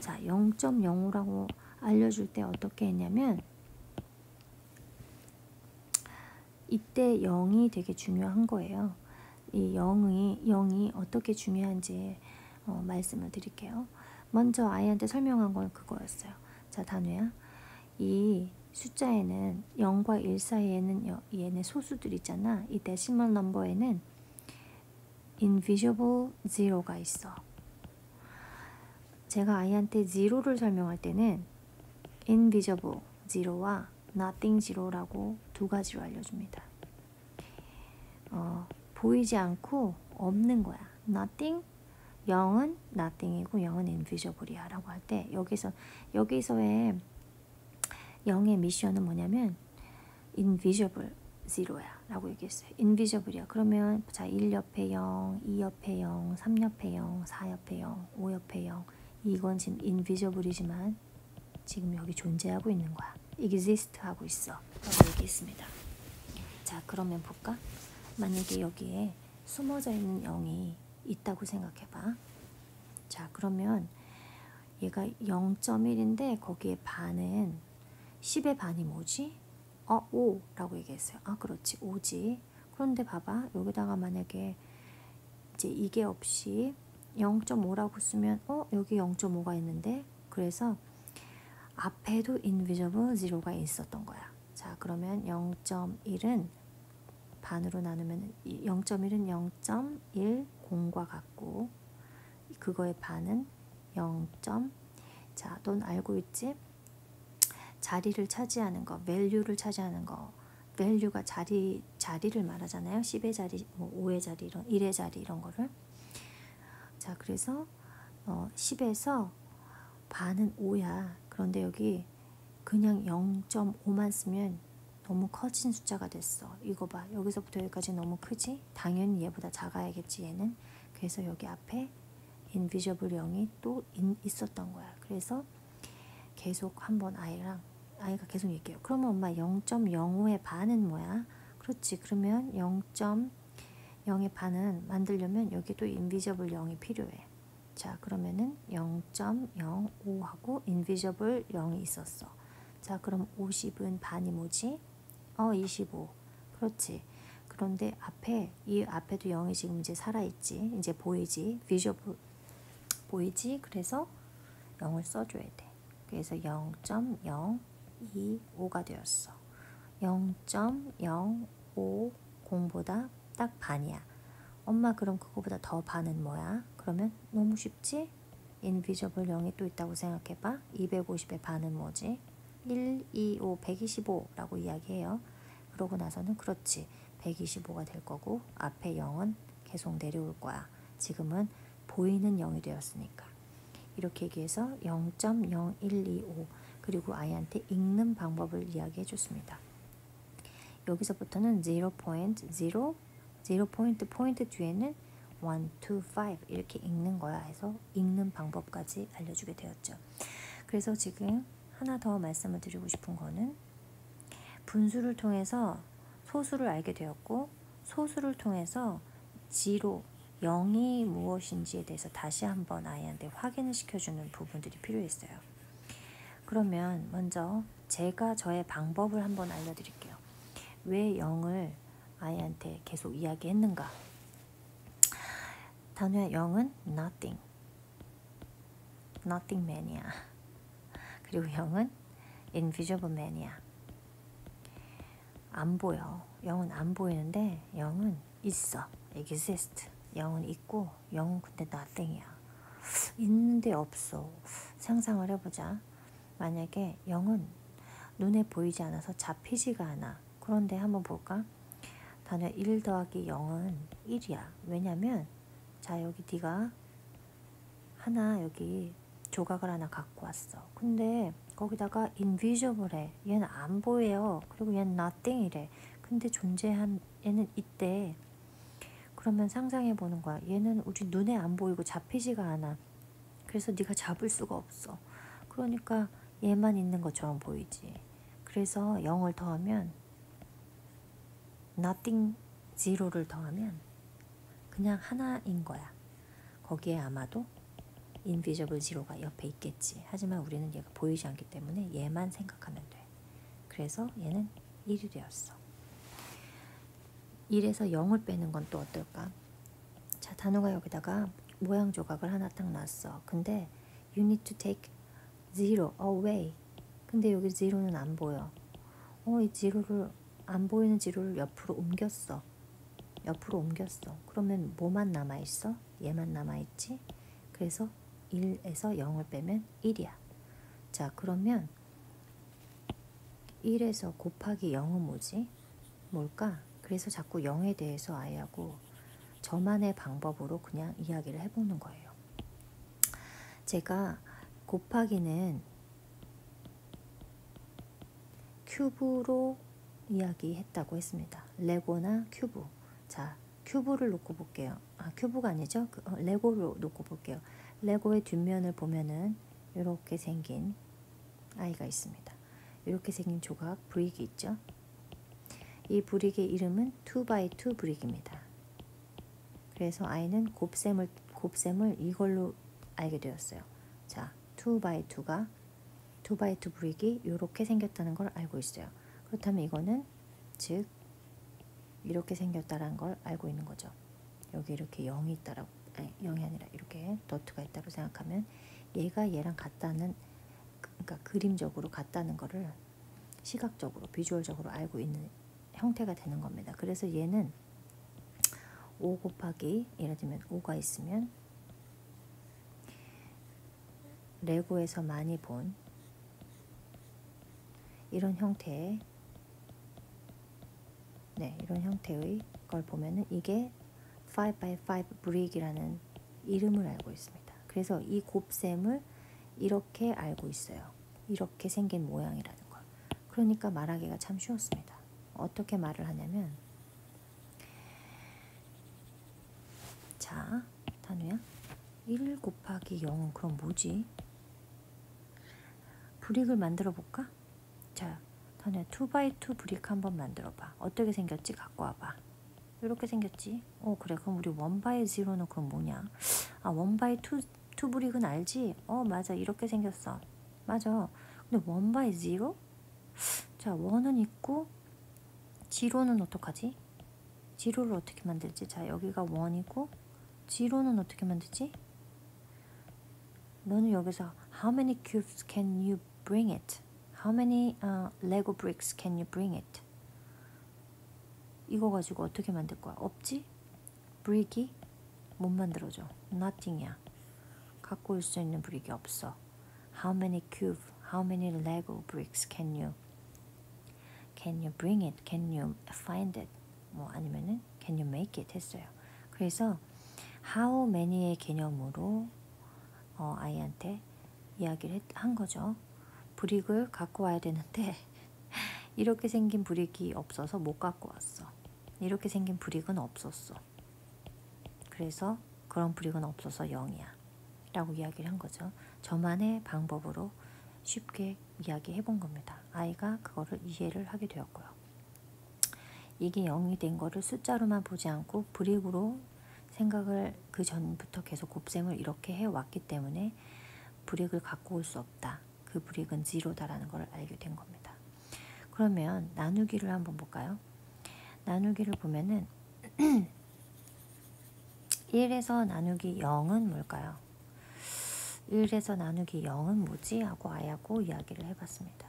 자, 0.05라고 알려줄 때 어떻게 했냐면, 이때 0이 되게 중요한 거예요. 이 0이 어떻게 중요한지 말씀을 드릴게요. 먼저 아이한테 설명한 건 그거였어요. 자, 다누야, 이 숫자에는 0과 1 사이에는 얘네 소수들 있잖아. 이 데시멀 넘버에는 invisible zero가 있어. 제가 아이한테 zero를 설명할 때는 invisible zero와 nothing zero라고 두 가지로 알려줍니다. 보이지 않고 없는 거야. nothing, 0은 nothing이고 0은 invisible이야 라고 할 때 여기서의 0의 미션은 뭐냐면 invisible zero야 라고 얘기했어요. invisible이야. 그러면 자, 1 옆에 0, 2 옆에 0, 3 옆에 0, 4 옆에 0, 5 옆에 0. 이건 지금 invisible이지만 지금 여기 존재하고 있는 거야. exist 하고 있어 라고 얘기했습니다. 자, 그러면 볼까? 만약에 여기에 숨어져 있는 0이 있다고 생각해봐. 자, 그러면 얘가 0.1인데 거기에 반은 10의 반이 뭐지? 5 라고 얘기했어요. 아, 그렇지, 5지. 그런데 봐봐, 여기다가 만약에 이제 이게 없이 0.5라고 쓰면 여기 0.5가 있는데, 그래서 앞에도 invisible zero가 있었던 거야. 자, 그러면 0.1은 반으로 나누면 0.1은 0.10과 같고, 그거의 반은 0. 자, 넌 알고 있지? 자리를 차지하는 거, value를 차지하는 거, value가 자리를 말하잖아요. 10의 자리, 5의 자리, 1의 자리 이런 거를. 자, 그래서 10에서 반은 5야. 그런데 여기 그냥 0.5만 쓰면 너무 커진 숫자가 됐어. 이거 봐. 여기서부터 여기까지 너무 크지? 당연히 얘보다 작아야겠지, 얘는. 그래서 여기 앞에 invisible 0이 또 있었던 거야. 그래서 계속 한번 아이가 계속 얘기해요. 그러면 엄마 0.05의 반은 뭐야? 그렇지. 그러면 0.0의 반은 만들려면 여기도 invisible 0이 필요해. 자, 그러면은 0.05하고 invisible 0이 있었어. 자, 그럼 50은 반이 뭐지? 25. 그렇지. 그런데 이 앞에도 0이 지금 이제 살아있지. 이제 보이지. visible 보이지? 그래서 0을 써줘야 돼. 그래서 0.025가 되었어. 0.050보다 딱 반이야. 엄마, 그럼 그거보다 더 반은 뭐야? 그러면 너무 쉽지? invisible 0이 또 있다고 생각해봐. 250의 반은 뭐지? 1, 2, 5, 125라고 이야기해요. 그러고 나서는 그렇지, 125가 될 거고 앞에 0은 계속 내려올 거야. 지금은 보이는 0이 되었으니까. 이렇게 얘기해서 0.0125 그리고 아이한테 읽는 방법을 이야기해 줬습니다. 여기서부터는 0.0 포인트 뒤에는 1, 2, 5 이렇게 읽는 거야 해서 읽는 방법까지 알려주게 되었죠. 그래서 지금 하나 더 말씀을 드리고 싶은 거는, 분수를 통해서 소수를 알게 되었고, 소수를 통해서 0이 무엇인지에 대해서 다시 한번 아이한테 확인을 시켜주는 부분들이 필요했어요. 그러면 먼저 제가 저의 방법을 한번 알려드릴게요. 왜 0을 아이한테 계속 이야기했는가? 단어의 0은 nothing man이야. 그리고 0은 invisible man이야. 안 보여. 0은 안 보이는데 0은 있어. exist. 0은 있고 0은 근데 nothing이야. 있는데 없어. 상상을 해보자. 만약에 0은 눈에 보이지 않아서 잡히지가 않아. 그런데 한번 볼까? 단어 1 더하기 0은 1이야. 왜냐면 자 여기 네가 하나 여기 조각을 하나 갖고 왔어. 근데 거기다가 invisible해. 얘는 안 보여요. 그리고 얘는 nothing이래. 근데 존재한 얘는 있대. 그러면 상상해 보는 거야. 얘는 우리 눈에 안 보이고 잡히지가 않아. 그래서 네가 잡을 수가 없어. 그러니까 얘만 있는 것처럼 보이지. 그래서 0을 더하면 nothing, zero를 더하면 그냥 하나인 거야. 거기에 아마도 invisible zero가 옆에 있겠지. 하지만 우리는 얘가 보이지 않기 때문에 얘만 생각하면 돼. 그래서 얘는 1이 되었어. 1에서 0을 빼는 건 또 어떨까? 자, 단우가 여기다가 모양 조각을 하나 딱 놨어. 근데 you need to take zero away. 근데 여기 zero는 안 보여. 이 zero를 안 보이는 zero를 옆으로 옮겼어. 옆으로 옮겼어. 그러면 뭐만 남아있어? 얘만 남아있지? 그래서 1에서 0을 빼면 1이야. 자, 그러면 1에서 곱하기 0은 뭐지? 뭘까? 그래서 자꾸 0에 대해서 아이하고 저만의 방법으로 그냥 이야기를 해보는 거예요. 제가 곱하기는 큐브로 이야기했다고 했습니다. 레고나 큐브. 자, 큐브를 놓고 볼게요. 큐브가 아니죠? 레고로 놓고 볼게요. 레고의 뒷면을 보면은 이렇게 생긴 아이가 있습니다. 이렇게 생긴 조각 브릭이 있죠? 이 브릭의 이름은 2x2 브릭입니다. 그래서 아이는 곱셈을 이걸로 알게 되었어요. 자, 2x2가 2x2 브릭이 이렇게 생겼다는 걸 알고 있어요. 그렇다면 이거는 즉 이렇게 생겼다는 걸 알고 있는 거죠. 여기 이렇게 0이 있다라고, 아니 0이 아니라 이렇게 도트가 있다고 생각하면 얘가 얘랑 같다는, 그러니까 그림적으로 같다는 거를 시각적으로 비주얼적으로 알고 있는 형태가 되는 겁니다. 그래서 얘는 5 곱하기 예를 들면 5가 있으면 레고에서 많이 본 이런 형태의 이런 형태의 걸 보면은 이게 5x5 브릭이라는 이름을 알고 있습니다. 그래서 이 곱셈을 이렇게 알고 있어요. 이렇게 생긴 모양이라는 걸. 그러니까 말하기가 참 쉬웠습니다. 어떻게 말을 하냐면, 자, 단우야, 1 곱하기 0은 그럼 뭐지? 브릭을 만들어 볼까? 자, 단우야, 2x2 브릭 한번 만들어 봐. 어떻게 생겼지? 갖고 와봐. 이렇게 생겼지? 그래. 그럼 우리 1x0는 그럼 뭐냐? 1x2 브릭은 알지? 맞아. 이렇게 생겼어. 맞아. 근데 1x0? 자, 1은 있고 제로는 어떡하지? 제로를 어떻게 만들지? 자, 여기가 1이고 제로는 어떻게 만들지? 너는 여기서 How many cubes can you bring it? How many Lego bricks can you bring it? 이거 가지고 어떻게 만들 거야? 없지? 브릭이 못 만들어줘. Nothing이야. 갖고 올 수 있는 브릭이 없어. How many cube? How many Lego bricks can you bring it? Can you find it? 뭐 아니면은 can you make it 했어요. 그래서 how many의 개념으로 아이한테 이야기를 한 거죠. 브릭을 갖고 와야 되는데 이렇게 생긴 브릭이 없어서 못 갖고 왔어. 이렇게 생긴 브릭은 없었어. 그래서 그런 브릭은 없어서 0이야 라고 이야기를 한 거죠. 저만의 방법으로 쉽게 이야기해 본 겁니다. 아이가 그거를 이해를 하게 되었고요. 이게 0이 된 거를 숫자로만 보지 않고 브릭으로 생각을 그 전부터 계속 곱셈을 이렇게 해왔기 때문에 브릭을 갖고 올 수 없다. 그 브릭은 제로다라는 걸 알게 된 겁니다. 그러면 나누기를 한번 볼까요? 나누기를 보면은 1에서 나누기 0은 뭘까요? 1에서 나누기 0은 뭐지? 하고 아이하고 이야기를 해봤습니다.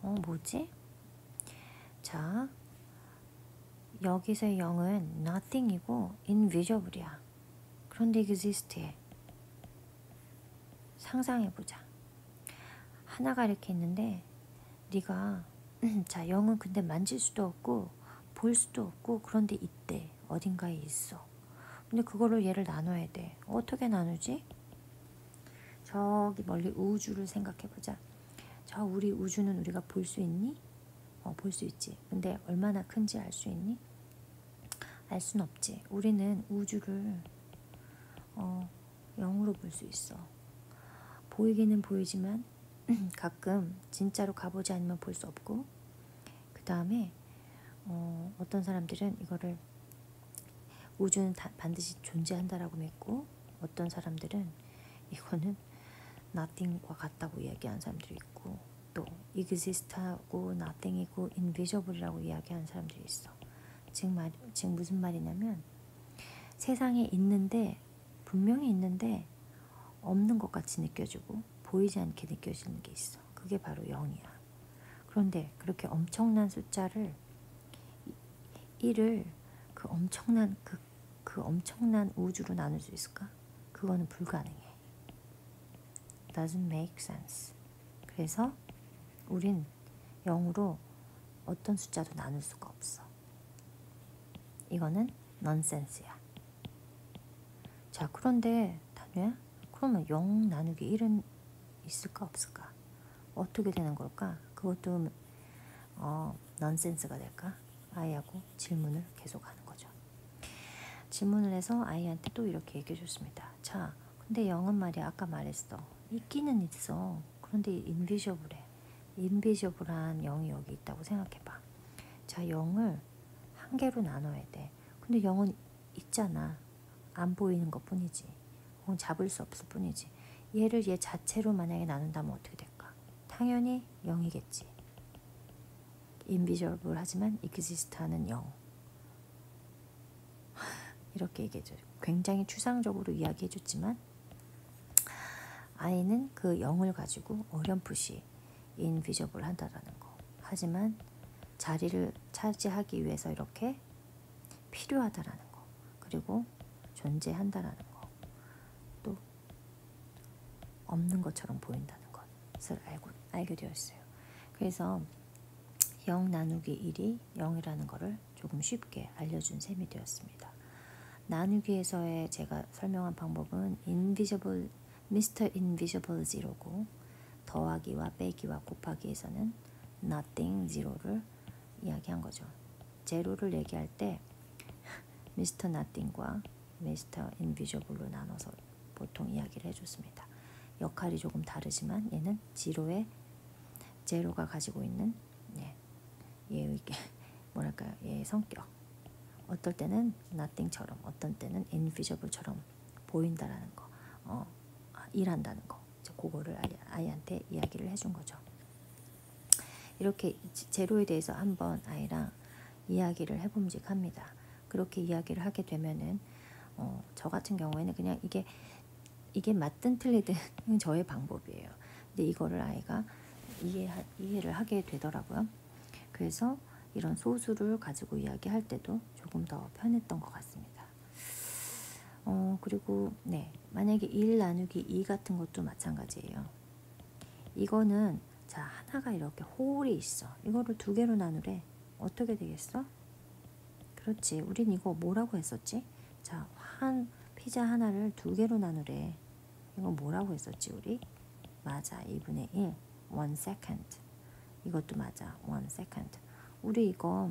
뭐지? 자, 여기서의 0은 nothing이고 invisible이야. 그런데 exist해. 상상해보자. 하나가 이렇게 있는데 네가 자, 0은 근데 만질 수도 없고 보일 수도 없고 그런데 있대. 어딘가에 있어. 근데 그거를 얘를 나눠야 돼. 어떻게 나누지? 저기 멀리 우주를 생각해보자. 저 우리 우주는 우리가 볼 수 있니? 볼 수 있지. 근데 얼마나 큰지 알 수 있니? 알 순 없지. 우리는 우주를 0으로 볼 수 있어. 보이기는 보이지만 가끔 진짜로 가보지 않으면 볼 수 없고, 그 다음에 어떤 사람들은 이거를 우주는 반드시 존재한다라고 믿고, 어떤 사람들은 이거는 nothing과 같다고 이야기하는 사람들이 있고, 또 exist하고 nothing이고 invisible이라고 이야기하는 사람들이 있어. 즉 무슨 말이냐면 세상에 있는데, 분명히 있는데 없는 것 같이 느껴지고 보이지 않게 느껴지는 게 있어. 그게 바로 0이야. 그런데 그렇게 엄청난 숫자를 1을 그 엄청난 우주로 나눌 수 있을까? 그거는 불가능해. Doesn't make sense. 그래서 우린 0으로 어떤 숫자도 나눌 수가 없어. 이거는 넌센스야. 자, 그런데 다누야, 그러면 0 나누기 1은 있을까 없을까? 어떻게 되는 걸까? 그것도 넌센스가 될까? 아이하고 질문을 계속하는 거죠. 질문을 해서 아이한테 또 이렇게 얘기해 줬습니다. 자, 근데 0은 말이야, 아까 말했어. 있기는 있어. 그런데 인비저블해. 인비저블한 0이 여기 있다고 생각해봐. 자, 0을 한 개로 나눠야 돼. 근데 0은 있잖아. 안 보이는 것 뿐이지. 혹은 잡을 수 없을 뿐이지. 얘를 얘 자체로 만약에 나눈다면 어떻게 될까? 당연히 0이겠지. 인비저블 하지만 exist하는 0. 이렇게 얘기해줘. 굉장히 추상적으로 이야기해줬지만 아이는 그 0을 가지고 어렴풋이 인비저블 한다라는 거. 하지만 자리를 차지하기 위해서 이렇게 필요하다라는 거. 그리고 존재한다라는 거. 또 없는 것처럼 보인다는 것을 알게 되었어요. 그래서 0 나누기 1이 0이라는 거를 조금 쉽게 알려준 셈이 되었습니다. 나누기에서의 제가 설명한 방법은 invisible, Mr. Invisible Zero고, 더하기와 빼기와 곱하기에서는 nothing zero를 이야기한 거죠. 제로를 얘기할 때 Mr. Nothing과 Mr. Invisible로 나눠서 보통 이야기를 해줬습니다. 역할이 조금 다르지만 얘는 제로가 가지고 있는 얘의 뭐랄까요, 얘의 성격. 어떨 때는 nothing처럼, 어떤 때는 invisible처럼 보인다라는 거, 일한다는 거. 그거를 아이한테 이야기를 해준 거죠. 이렇게 제로에 대해서 한번 아이랑 이야기를 해봄직합니다. 그렇게 이야기를 하게 되면은 저 같은 경우에는 그냥 이게 맞든 틀리든 저의 방법이에요. 근데 이거를 아이가 이해를 하게 되더라고요. 그래서 이런 소수를 가지고 이야기할 때도 조금 더 편했던 것 같습니다. 그리고 만약에 1 나누기 2 같은 것도 마찬가지예요. 이거는 자, 하나가 이렇게 홀이 있어. 이거를 2개로 나누래. 어떻게 되겠어? 그렇지. 우린 이거 뭐라고 했었지? 자, 피자 하나를 2개로 나누래. 이거 뭐라고 했었지 우리? 맞아. 2분의 1. 1 second. 이것도 맞아. 1 second. 우리 이거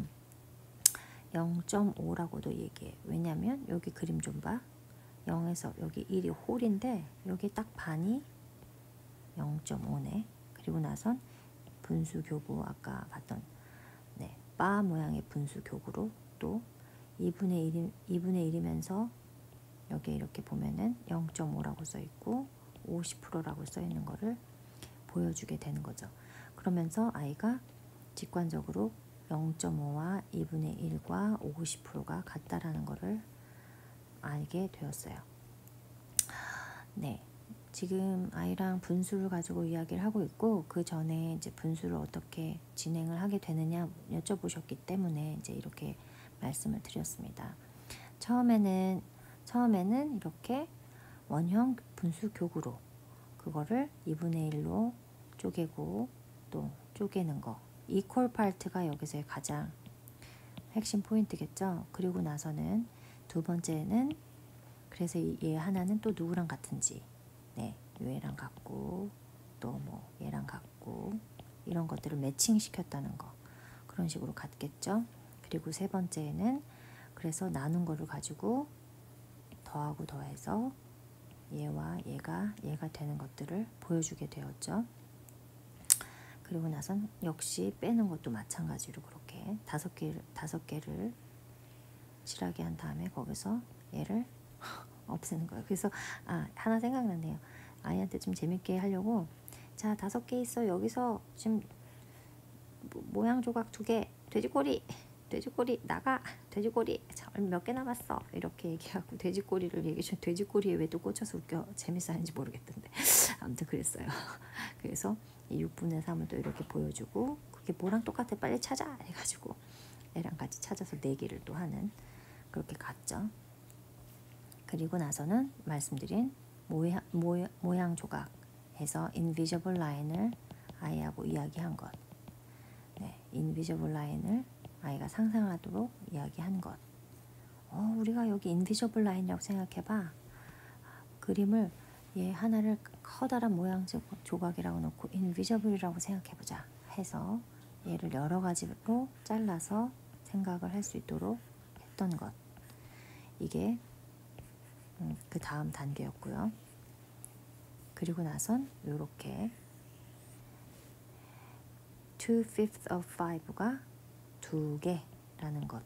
0.5라고도 얘기해. 왜냐면 여기 그림 좀 봐. 0에서 여기 1이 홀인데 여기 딱 반이 0.5네. 그리고 나선 분수교구 아까 봤던 바 모양의 분수교구로 또 2분의 1이면서 여기에 이렇게 보면은 0.5라고 써있고 50%라고 써있는 거를 보여주게 되는 거죠. 그러면서 아이가 직관적으로 0.5와 2분의 1과 50%가 같다라는 거를 알게 되었어요. 지금 아이랑 분수를 가지고 이야기를 하고 있고, 그 전에 이제 분수를 어떻게 진행을 하게 되느냐 여쭤보셨기 때문에 이제 이렇게 말씀을 드렸습니다. 처음에는 이렇게 원형 분수 교구로 그거를 2분의 1로 쪼개고 또 쪼개는 거, 이퀄 파트가 여기서의 가장 핵심 포인트겠죠. 그리고 나서는 두 번째는 그래서 얘 하나는 또 누구랑 같은지, 네, 얘랑 같고 또 뭐 얘랑 같고 이런 것들을 매칭 시켰다는 거, 그런 식으로 같겠죠. 그리고 세 번째는 그래서 나눈 거를 가지고 더하고 더해서 얘와 얘가 되는 것들을 보여주게 되었죠. 그리고 나선 역시 빼는 것도 마찬가지로 그렇게 다섯 개를 칠하게 한 다음에 거기서 얘를 없애는 거예요. 그래서 하나 생각나네요. 아이한테 좀 재밌게 하려고 자 5개 있어. 여기서 지금 모양 조각 2개, 돼지꼬리 나가, 돼지꼬리 몇 개 남았어, 이렇게 얘기하고 돼지꼬리를 얘기해. 돼지꼬리에 왜 또 꽂혀서 웃겨 재밌어 하는지 모르겠던데 아무튼 그랬어요. 그래서 이 6분의 3을 또 이렇게 보여주고 그게 뭐랑 똑같아 빨리 찾아 해가지고 애랑 같이 찾아서 내기를 또 하는, 그렇게 갔죠. 그리고 나서는 말씀드린 모양 조각해서 invisible line을 아이하고 이야기한 것, 네, invisible line을 아이가 상상하도록 이야기한 것. 우리가 여기 invisible line이라고 생각해봐. 그림을 얘 하나를 커다란 모양 조각이라고 놓고 invisible이라고 생각해보자 해서 얘를 여러 가지로 잘라서 생각을 할 수 있도록 했던 것. 이게 그 다음 단계였고요. 그리고 나선 이렇게 2/5 of 5가 2개라는 것,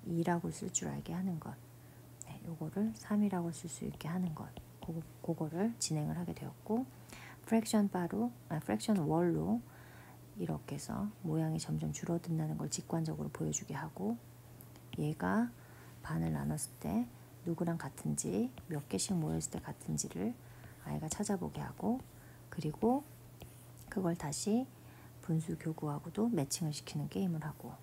2라고 쓸 줄 알게 하는 것, 네, 요거를 3이라고 쓸 수 있게 하는 것, 그거를 진행을 하게 되었고, 프랙션 월로 이렇게 해서 모양이 점점 줄어든다는 걸 직관적으로 보여주게 하고, 얘가 반을 나눴을 때 누구랑 같은지, 몇 개씩 모였을 때 같은지를 아이가 찾아보게 하고, 그리고 그걸 다시 분수 교구하고도 매칭을 시키는 게임을 하고,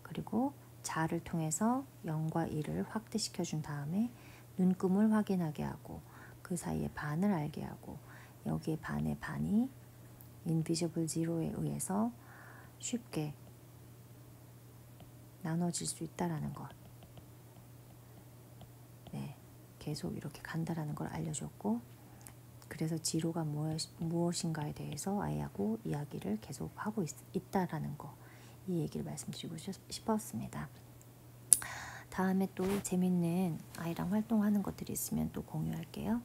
그리고 자를 통해서 0과 1을 확대시켜 준 다음에 눈금을 확인하게 하고 그 사이에 반을 알게 하고 여기에 반의 반이 invisible zero에 의해서 쉽게 나눠질 수 있다라는 것, 네, 계속 이렇게 간다라는 걸 알려줬고, 그래서 지로가 무엇인가에 대해서 아이하고 이야기를 계속 하고 있다라는 거, 이 얘기를 말씀드리고 싶었습니다. 다음에 또 재밌는 아이랑 활동하는 것들이 있으면 또 공유할게요.